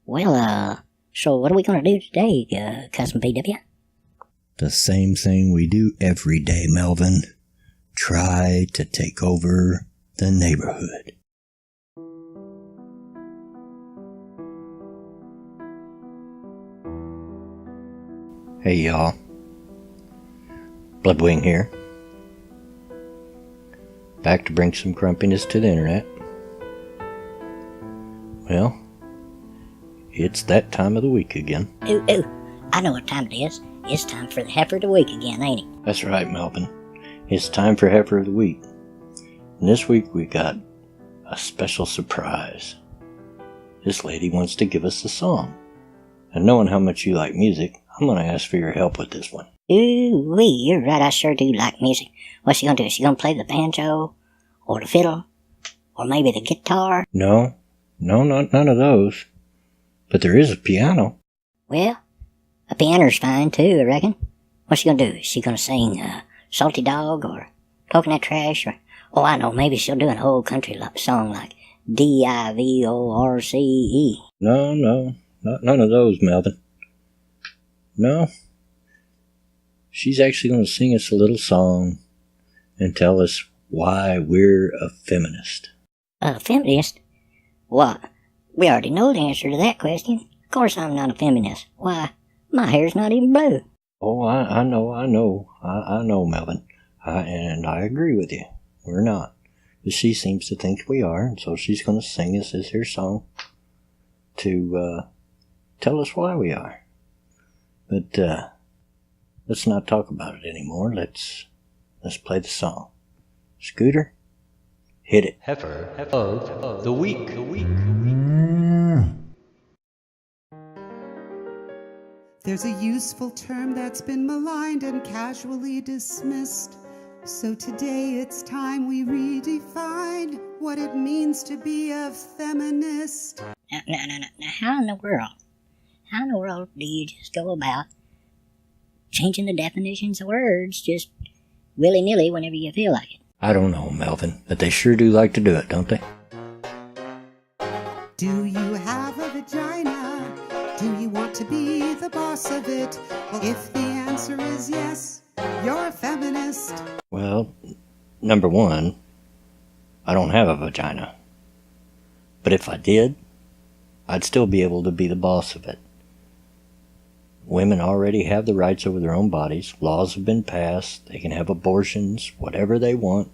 Well, so what are we gonna do today, Cousin BW? The same thing we do every day, Melvin. Try to take over the neighborhood. Hey y'all, Bloodwing here. Back to bring some grumpiness to the internet. Well, it's that time of the week again. Ooh, I know what time it is. It's time for the Heifer of the Week again, ain't it? That's right, Melvin. It's time for Heifer of the Week. And this week we got a special surprise. This lady wants to give us a song. And knowing how much you like music, I'm going to ask for your help with this one. Ooh-wee, you're right, I sure do like music. What's she gonna do? Is she gonna play the banjo? Or the fiddle? Or maybe the guitar? No, none of those. But there is a piano. Well, a piano's fine too, I reckon. What's she gonna do? Is she gonna sing Salty Dog or Talking That Trash? Or, oh, I know, maybe she'll do an old country song like Divorce. No, none of those, Melvin. No. She's actually going to sing us a little song and tell us why we're a feminist. A feminist? What? We already know the answer to that question. Of course I'm not a feminist. Why, my hair's not even blue. Oh, I know, Melvin. And I agree with you. We're not. But she seems to think we are, and so she's going to sing us this here song to tell us why we are. But let's not talk about it anymore. Let's play the song. Scooter, hit it. Heifer of the Week. There's a useful term that's been maligned and casually dismissed. So today it's time we redefine what it means to be a feminist. Now, how in the world do you just go about changing the definitions of words just willy-nilly whenever you feel like it? I don't know, Melvin, but they sure do like to do it, don't they? Do you have a vagina? Do you want to be the boss of it? Well, if the answer is yes, you're a feminist. Well, number one, I don't have a vagina. But if I did, I'd still be able to be the boss of it. Women already have the rights over their own bodies. Laws have been passed. They can have abortions, whatever they want.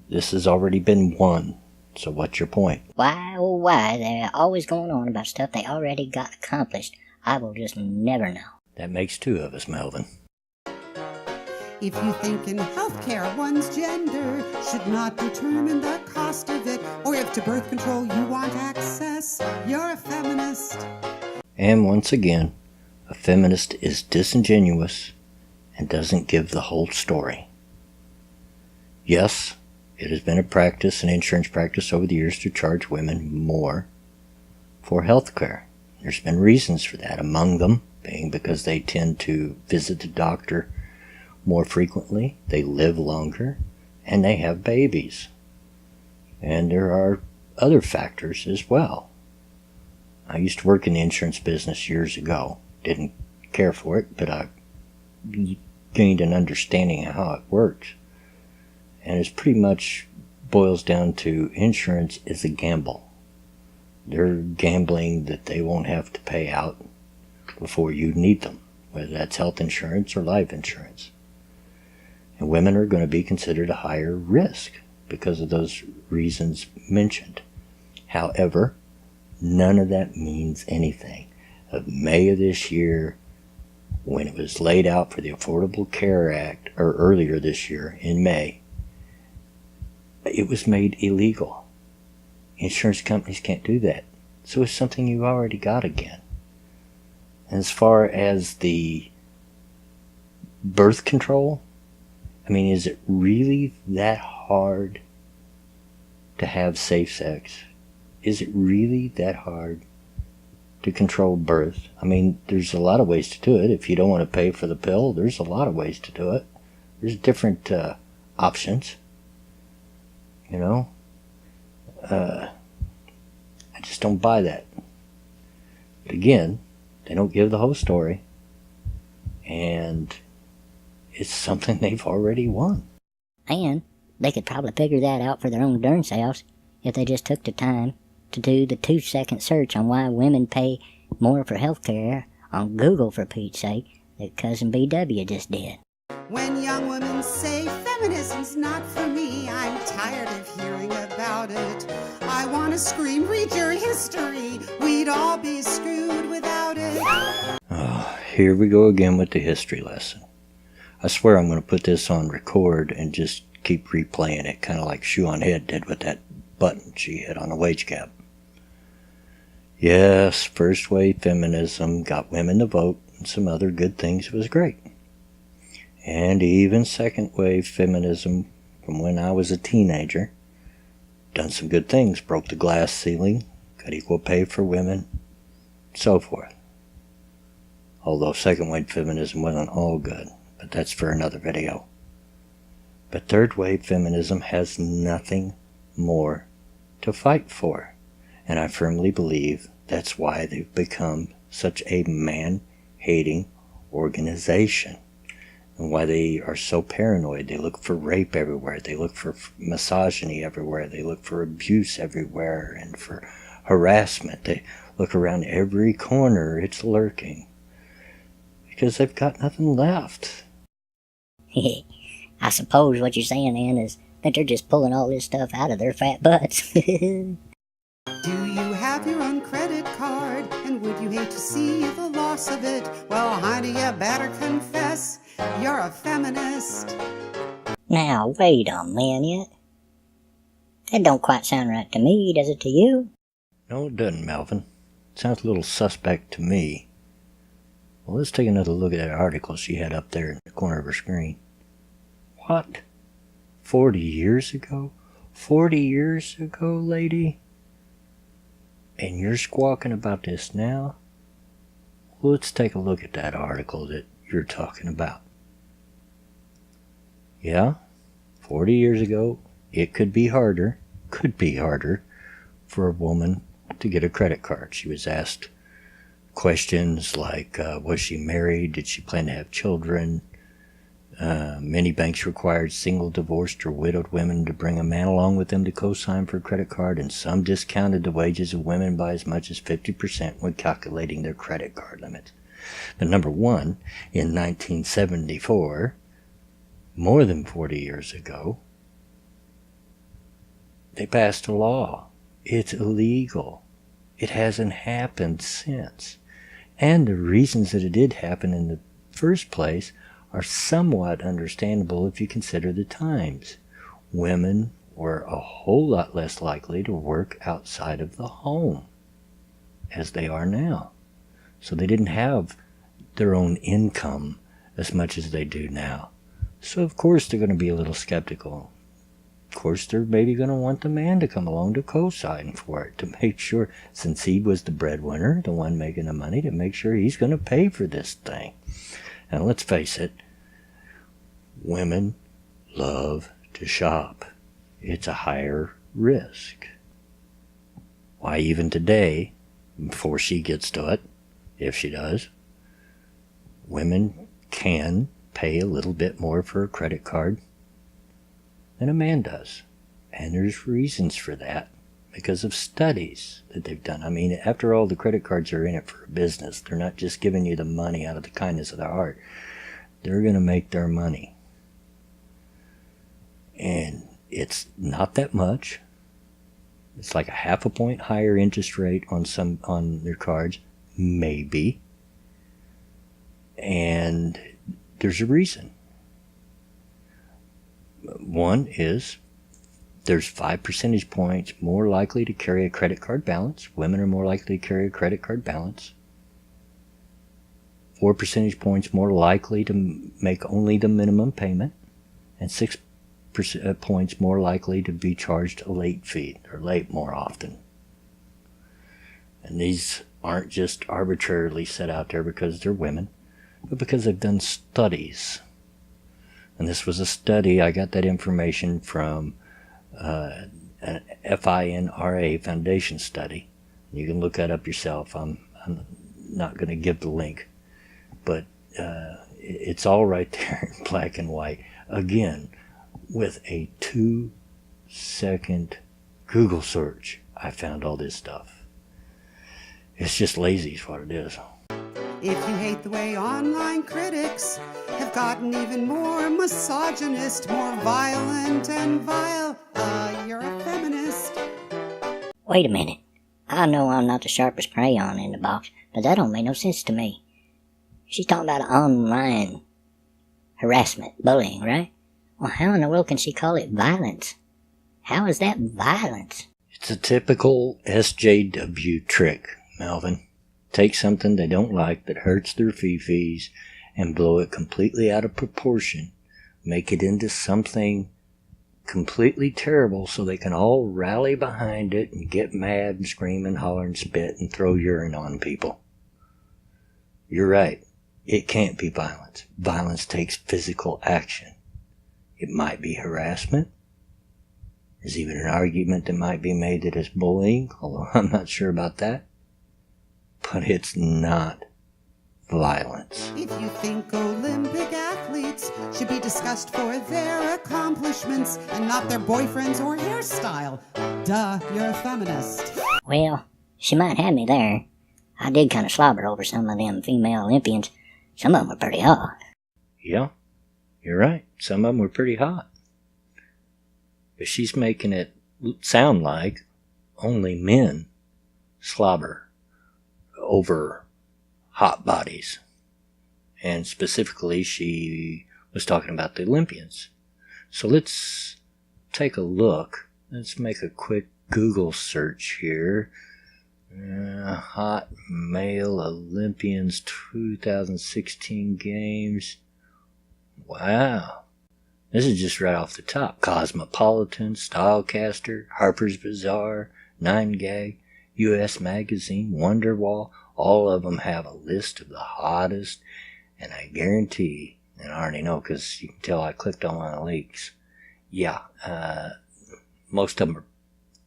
This has already been won. So what's your point? Why, oh why, they're always going on about stuff they already got accomplished. I will just never know. That makes two of us, Melvin. If you think in healthcare one's gender should not determine the cost of it, or if to birth control you want access, you're a feminist. And once again, a feminist is disingenuous and doesn't give the whole story. Yes, it has been a practice, an insurance practice over the years to charge women more for health care. There's been reasons for that, among them being because they tend to visit the doctor more frequently, they live longer, and they have babies. And there are other factors as well. I used to work in the insurance business years ago. Didn't care for it, but I gained an understanding of how it works. And it pretty much boils down to insurance is a gamble. They're gambling that they won't have to pay out before you need them, whether that's health insurance or life insurance. And women are going to be considered a higher risk because of those reasons mentioned. However, none of that means anything. Of May of this year, when it was laid out for the Affordable Care Act, or earlier this year in May, it was made illegal. Insurance companies can't do that. So it's something you've already got again. And as far as the birth control, I mean, is it really that hard to have safe sex? Is it really that hard to control birth? I mean, there's a lot of ways to do it. If you don't want to pay for the pill, there's a lot of ways to do it. There's different options. You know? I just don't buy that. But again, they don't give the whole story, and it's something they've already won. And they could probably figure that out for their own darn selves if they just took the time to do the 2-second search on why women pay more for health care on Google, for Pete's sake, that Cousin BW just did. When young women say feminism's not for me, I'm tired of hearing about it. I want to scream, read your history. We'd all be screwed without it. Oh, here we go again with the history lesson. I swear I'm going to put this on record and just keep replaying it, kind of like Shoe on Head did with that button she hit on the wage cap. Yes, first wave feminism got women to vote and some other good things. It was great. And even second wave feminism from when I was a teenager done some good things, broke the glass ceiling, got equal pay for women, so forth. Although second wave feminism wasn't all good, but that's for another video. But third wave feminism has nothing more to fight for, and I firmly believe that's why they've become such a man-hating organization, and why they are so paranoid. They look for rape everywhere, they look for misogyny everywhere, they look for abuse everywhere, and for harassment. They look around every corner, it's lurking, because they've got nothing left. I suppose what you're saying, then, is that they're just pulling all this stuff out of their fat butts. Do you have your own credit card? And would you hate to see the loss of it? Well, honey, you better confess you're a feminist. Now, wait a minute. That don't quite sound right to me, does it to you? No, it doesn't, Melvin. It sounds a little suspect to me. Well, let's take another look at that article she had up there in the corner of her screen. What? 40 years ago? 40 years ago, lady? And you're squawking about this now? Well, let's take a look at that article that you're talking about. Yeah, 40 years ago, it could be harder for a woman to get a credit card. She was asked questions like, was she married? Did she plan to have children? Many banks required single, divorced, or widowed women to bring a man along with them to co-sign for a credit card, and some discounted the wages of women by as much as 50% when calculating their credit card limits. But number one, in 1974, more than 40 years ago, they passed a law. It's illegal. It hasn't happened since. And the reasons that it did happen in the first place are somewhat understandable if you consider the times. Women were a whole lot less likely to work outside of the home as they are now. So they didn't have their own income as much as they do now. So of course they're going to be a little skeptical. Of course they're maybe going to want the man to come along to co-sign for it, to make sure, since he was the breadwinner, the one making the money, to make sure he's going to pay for this thing. And let's face it, women love to shop. It's a higher risk. Why, even today, before she gets to it, if she does, women can pay a little bit more for a credit card than a man does. And there's reasons for that, because of studies that they've done. I mean, after all, the credit cards are in it for a business. They're not just giving you the money out of the kindness of their heart. They're going to make their money. And it's not that much. It's like a 0.5 point higher interest rate on their cards, maybe. And there's a reason. One is there's 5 percentage points more likely to carry a credit card balance. Women are more likely to carry a credit card balance. 4 percentage points more likely to make only the minimum payment. And 6 points more likely to be charged a late fee. They're late more often. And these aren't just arbitrarily set out there because they're women, but because they've done studies. And this was a study. I got that information from an FINRA Foundation study. You can look that up yourself. I'm not going to give the link, but it's all right there in black and white. Again, with a 2-second Google search, I found all this stuff. It's just lazy is what it is. If you hate the way online critics have gotten even more misogynist, more violent and vile, you're a feminist. Wait a minute. I know I'm not the sharpest crayon in the box, but that don't make no sense to me. She's talking about online harassment, bullying, right? Well, how in the world can she call it violence? How is that violence? It's a typical SJW trick, Melvin. Take something they don't like that hurts their fifis and blow it completely out of proportion. Make it into something completely terrible so they can all rally behind it and get mad and scream and holler and spit and throw urine on people. You're right. It can't be violence. Violence takes physical action. It might be harassment. There's even an argument that might be made that it's bullying, although I'm not sure about that. But it's not violence. If you think Olympic athletes should be discussed for their accomplishments and not their boyfriends or hairstyle, duh, you're a feminist. Well, she might have me there. I did kind of slobber over some of them female Olympians. Some of them were pretty hot. Yeah, you're right. Some of them were pretty hot. But she's making it sound like only men slobber over hot bodies. And specifically, she was talking about the Olympians. So let's take a look. Let's make a quick Google search here. Hot male Olympians 2016 games. Wow. This is just right off the top. Cosmopolitan, Stylecaster, Harper's Bazaar, 9gag, US Magazine, Wonderwall. All of them have a list of the hottest. And I guarantee, and I already know because you can tell I clicked on one of the links. Yeah, most of them are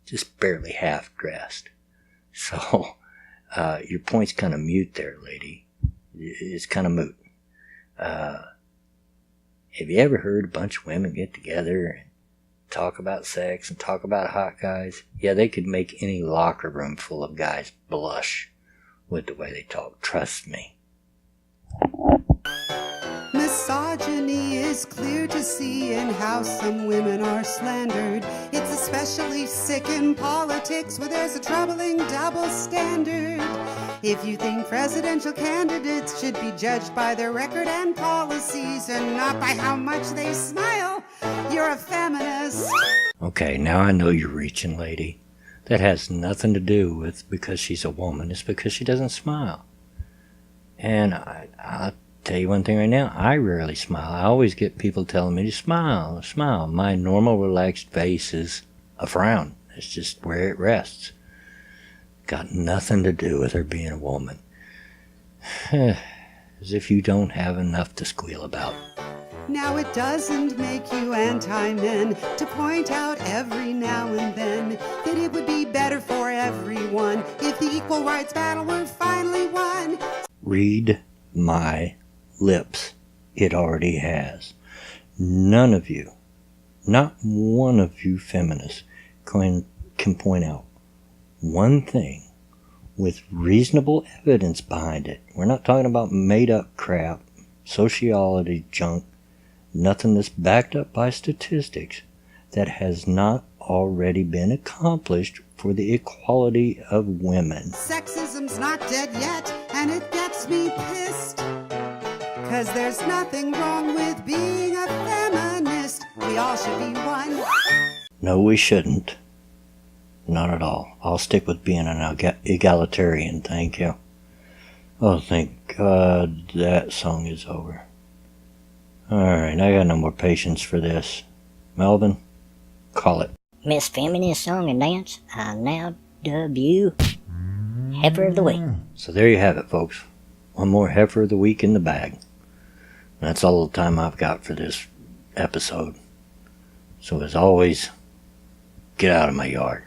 just barely half dressed. So, your point's kind of mute there, lady. It's kind of moot. Have you ever heard a bunch of women get together and talk about sex and talk about hot guys? Yeah, they could make any locker room full of guys blush with the way they talk. Trust me. Misogyny is clear to see in how some women are slandered. It's especially sick in politics where there's a troubling double standard. If you think presidential candidates should be judged by their record and policies and not by how much they smile, you're a feminist. Okay, now I know you're reaching, lady. That has nothing to do with because she's a woman. It's because she doesn't smile. And I'll tell you one thing right now. I rarely smile. I always get people telling me to smile, smile. My normal relaxed face is a frown. It's just where it rests. Got nothing to do with her being a woman. As if you don't have enough to squeal about. Now it doesn't make you anti-men to point out every now and then that it would be better for everyone if the equal rights battle were finally won. Read my lips. It already has. None of you, not one of you feminists can point out one thing with reasonable evidence behind it. We're not talking about made up crap, sociology junk, nothing that's backed up by statistics that has not already been accomplished for the equality of women. Sexism's not dead yet, and it gets me pissed. 'Cause there's nothing wrong with being a feminist. We all should be one. No, we shouldn't. Not at all. I'll stick with being an egalitarian, thank you. Oh, thank God that song is over. Alright, I got no more patience for this. Melvin, call it. Miss Feminist Song and Dance, I now dub you Heifer of the Week. So there you have it, folks. One more Heifer of the Week in the bag. That's all the time I've got for this episode. So as always, get out of my yard.